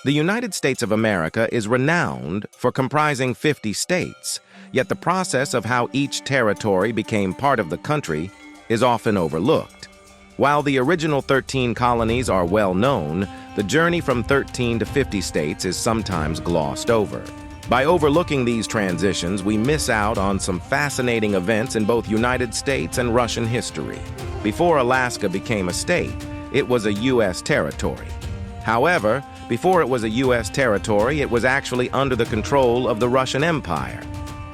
The United States of America is renowned for comprising 50 states, yet the process of how each territory became part of the country is often overlooked. While the original 13 colonies are well known, the journey from 13 to 50 states is sometimes glossed over. By overlooking these transitions, we miss out on some fascinating events in both United States and Russian history. Before Alaska became a state, it was a U.S. territory. However, before it was a U.S. territory, it was actually under the control of the Russian Empire.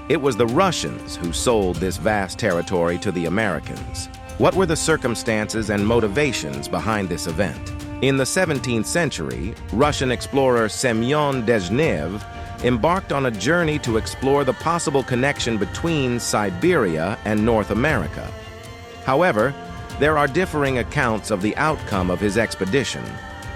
It was the Russians who sold this vast territory to the Americans. What were the circumstances and motivations behind this event? In the 17th century, Russian explorer Semyon Dezhnev embarked on a journey to explore the possible connection between Siberia and North America. However, there are differing accounts of the outcome of his expedition,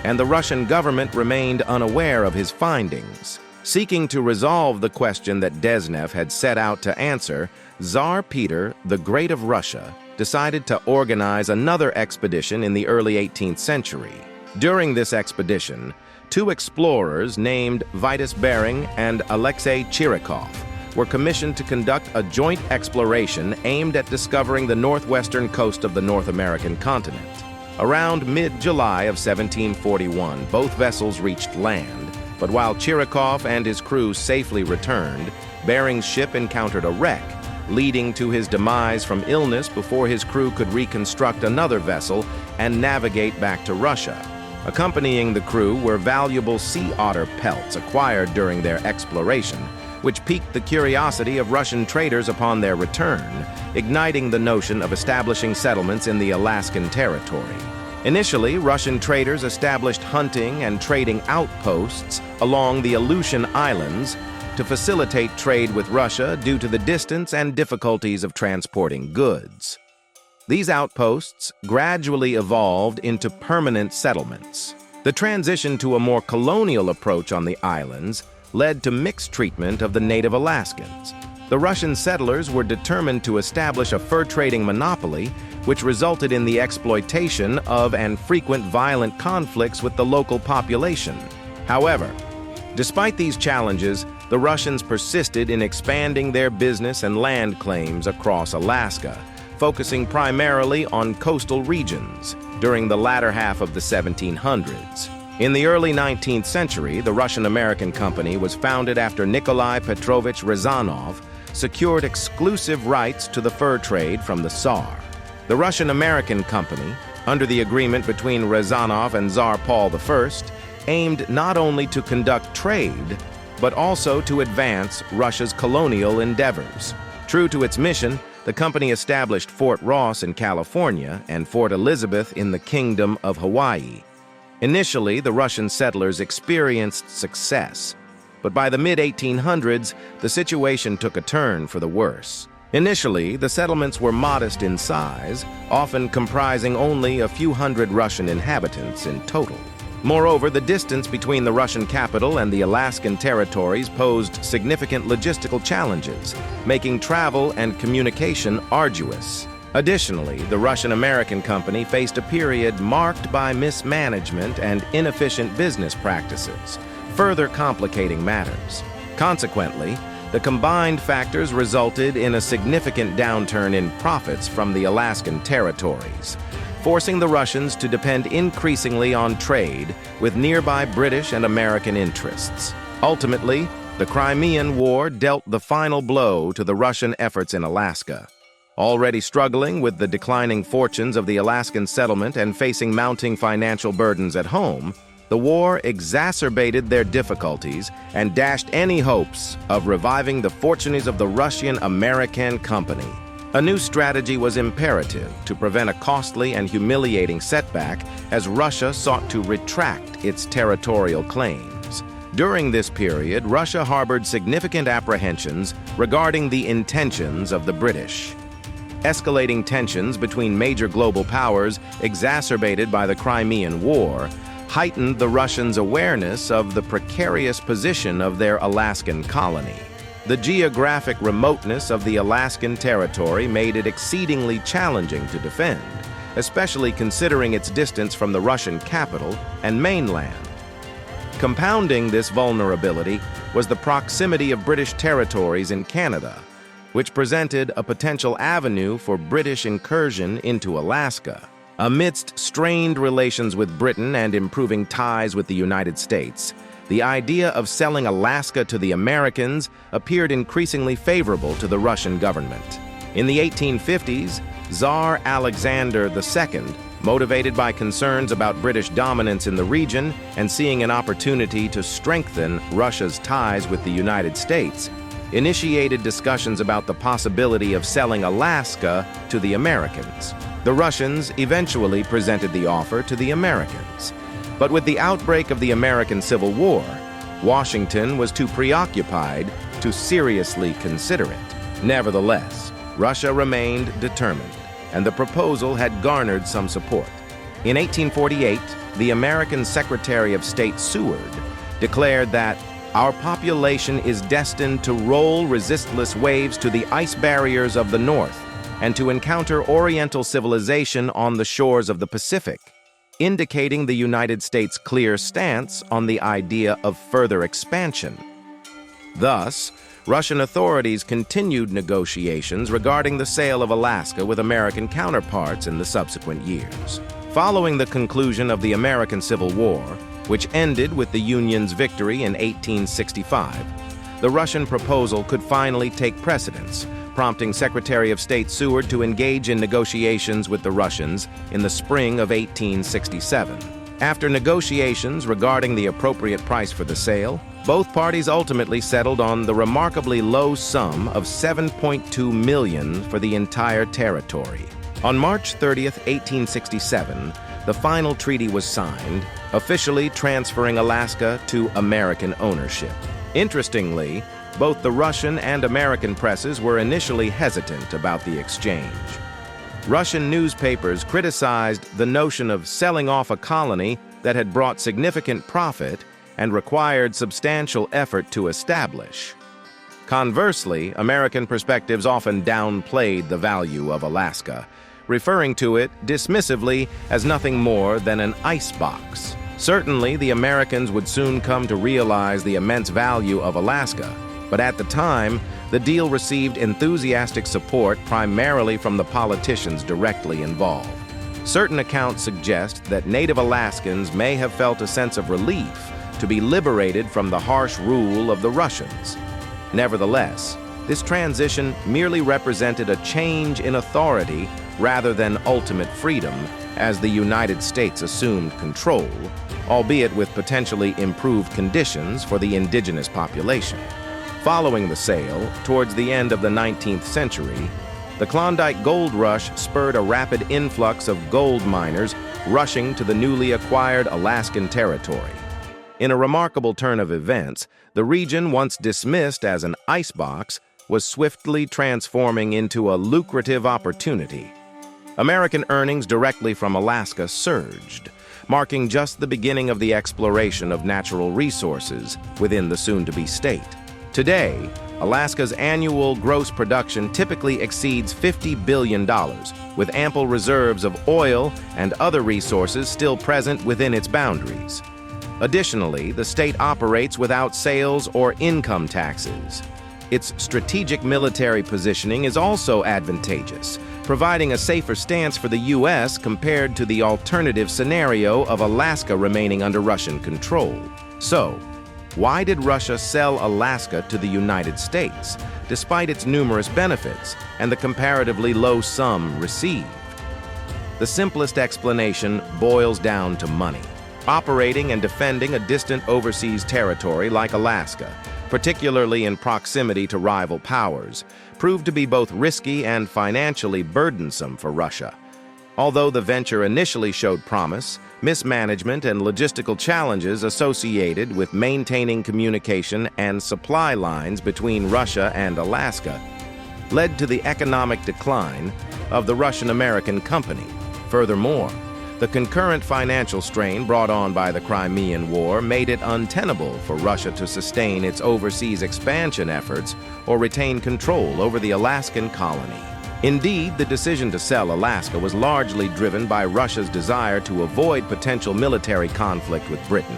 and the Russian government remained unaware of his findings. Seeking to resolve the question that Dezhnev had set out to answer, Tsar Peter the Great of Russia decided to organize another expedition in the early 18th century. During this expedition, two explorers named Vitus Bering and Alexei Chirikov were commissioned to conduct a joint exploration aimed at discovering the northwestern coast of the North American continent. Around mid-July of 1741, both vessels reached land, but while Chirikov and his crew safely returned, Bering's ship encountered a wreck, leading to his demise from illness before his crew could reconstruct another vessel and navigate back to Russia. Accompanying the crew were valuable sea otter pelts acquired during their exploration, which piqued the curiosity of Russian traders upon their return, igniting the notion of establishing settlements in the Alaskan territory. Initially, Russian traders established hunting and trading outposts along the Aleutian Islands to facilitate trade with Russia due to the distance and difficulties of transporting goods. These outposts gradually evolved into permanent settlements. The transition to a more colonial approach on the islands led to mixed treatment of the native Alaskans. The Russian settlers were determined to establish a fur trading monopoly, which resulted in the exploitation of and frequent violent conflicts with the local population. However, despite these challenges, the Russians persisted in expanding their business and land claims across Alaska, focusing primarily on coastal regions during the latter half of the 1700s. In the early 19th century, the Russian-American Company was founded after Nikolai Petrovich Ryazanov secured exclusive rights to the fur trade from the Tsar. The Russian-American Company, under the agreement between Ryazanov and Tsar Paul I, aimed not only to conduct trade, but also to advance Russia's colonial endeavors. True to its mission, the company established Fort Ross in California and Fort Elizabeth in the Kingdom of Hawaii. Initially, the Russian settlers experienced success, but by the mid-1800s, the situation took a turn for the worse. Initially, the settlements were modest in size, often comprising only a few hundred Russian inhabitants in total. Moreover, the distance between the Russian capital and the Alaskan territories posed significant logistical challenges, making travel and communication arduous. Additionally, the Russian-American Company faced a period marked by mismanagement and inefficient business practices, further complicating matters. Consequently, the combined factors resulted in a significant downturn in profits from the Alaskan territories, forcing the Russians to depend increasingly on trade with nearby British and American interests. Ultimately, the Crimean War dealt the final blow to the Russian efforts in Alaska. Already struggling with the declining fortunes of the Alaskan settlement and facing mounting financial burdens at home, the war exacerbated their difficulties and dashed any hopes of reviving the fortunes of the Russian-American Company. A new strategy was imperative to prevent a costly and humiliating setback as Russia sought to retract its territorial claims. During this period, Russia harbored significant apprehensions regarding the intentions of the British. Escalating tensions between major global powers, exacerbated by the Crimean War, heightened the Russians' awareness of the precarious position of their Alaskan colony. The geographic remoteness of the Alaskan territory made it exceedingly challenging to defend, especially considering its distance from the Russian capital and mainland. Compounding this vulnerability was the proximity of British territories in Canada, which presented a potential avenue for British incursion into Alaska. Amidst strained relations with Britain and improving ties with the United States, the idea of selling Alaska to the Americans appeared increasingly favorable to the Russian government. In the 1850s, Tsar Alexander II, motivated by concerns about British dominance in the region and seeing an opportunity to strengthen Russia's ties with the United States, initiated discussions about the possibility of selling Alaska to the Americans. The Russians eventually presented the offer to the Americans. But with the outbreak of the American Civil War, Washington was too preoccupied to seriously consider it. Nevertheless, Russia remained determined, and the proposal had garnered some support. In 1848, the American Secretary of State Seward declared that our population is destined to roll resistless waves to the ice barriers of the North and to encounter Oriental civilization on the shores of the Pacific, indicating the United States' clear stance on the idea of further expansion. Thus, Russian authorities continued negotiations regarding the sale of Alaska with American counterparts in the subsequent years. Following the conclusion of the American Civil War, which ended with the Union's victory in 1865, the Russian proposal could finally take precedence, prompting Secretary of State Seward to engage in negotiations with the Russians in the spring of 1867. After negotiations regarding the appropriate price for the sale, both parties ultimately settled on the remarkably low sum of $7.2 million for the entire territory. On March 30, 1867, the final treaty was signed, officially transferring Alaska to American ownership. Interestingly, both the Russian and American presses were initially hesitant about the exchange. Russian newspapers criticized the notion of selling off a colony that had brought significant profit and required substantial effort to establish. Conversely, American perspectives often downplayed the value of Alaska, referring to it dismissively as nothing more than an icebox. Certainly, the Americans would soon come to realize the immense value of Alaska, but at the time, the deal received enthusiastic support primarily from the politicians directly involved. Certain accounts suggest that native Alaskans may have felt a sense of relief to be liberated from the harsh rule of the Russians. Nevertheless, this transition merely represented a change in authority rather than ultimate freedom as the United States assumed control, albeit with potentially improved conditions for the indigenous population. Following the sale, towards the end of the 19th century, the Klondike Gold Rush spurred a rapid influx of gold miners rushing to the newly acquired Alaskan territory. In a remarkable turn of events, the region once dismissed as an icebox was swiftly transforming into a lucrative opportunity. American earnings directly from Alaska surged, marking just the beginning of the exploration of natural resources within the soon-to-be state. Today, Alaska's annual gross production typically exceeds $50 billion, with ample reserves of oil and other resources still present within its boundaries. Additionally, the state operates without sales or income taxes. Its strategic military positioning is also advantageous, providing a safer stance for the U.S. compared to the alternative scenario of Alaska remaining under Russian control. So, why did Russia sell Alaska to the United States, despite its numerous benefits and the comparatively low sum received? The simplest explanation boils down to money. Operating and defending a distant overseas territory like Alaska, particularly in proximity to rival powers, proved to be both risky and financially burdensome for Russia. Although the venture initially showed promise, mismanagement and logistical challenges associated with maintaining communication and supply lines between Russia and Alaska led to the economic decline of the Russian-American company. Furthermore, the concurrent financial strain brought on by the Crimean War made it untenable for Russia to sustain its overseas expansion efforts or retain control over the Alaskan colony. Indeed, the decision to sell Alaska was largely driven by Russia's desire to avoid potential military conflict with Britain.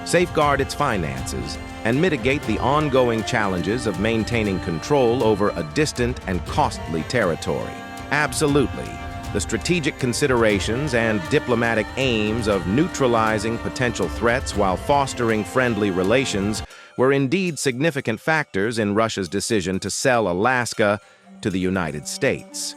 safeguard its finances, and mitigate the ongoing challenges of maintaining control over a distant and costly territory. Absolutely, the strategic considerations and diplomatic aims of neutralizing potential threats while fostering friendly relations were indeed significant factors in Russia's decision to sell Alaska to the United States.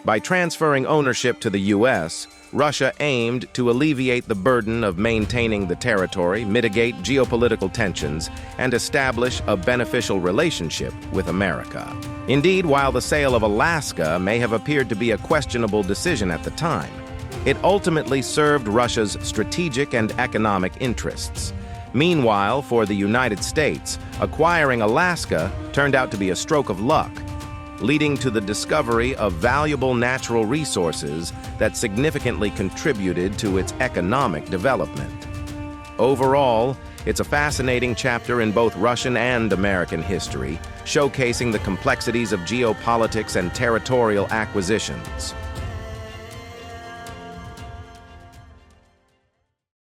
By transferring ownership to the U.S., Russia aimed to alleviate the burden of maintaining the territory, mitigate geopolitical tensions, and establish a beneficial relationship with America. Indeed, while the sale of Alaska may have appeared to be a questionable decision at the time, it ultimately served Russia's strategic and economic interests. Meanwhile, for the United States, acquiring Alaska turned out to be a stroke of luck, leading to the discovery of valuable natural resources that significantly contributed to its economic development. Overall, it's a fascinating chapter in both Russian and American history, showcasing the complexities of geopolitics and territorial acquisitions.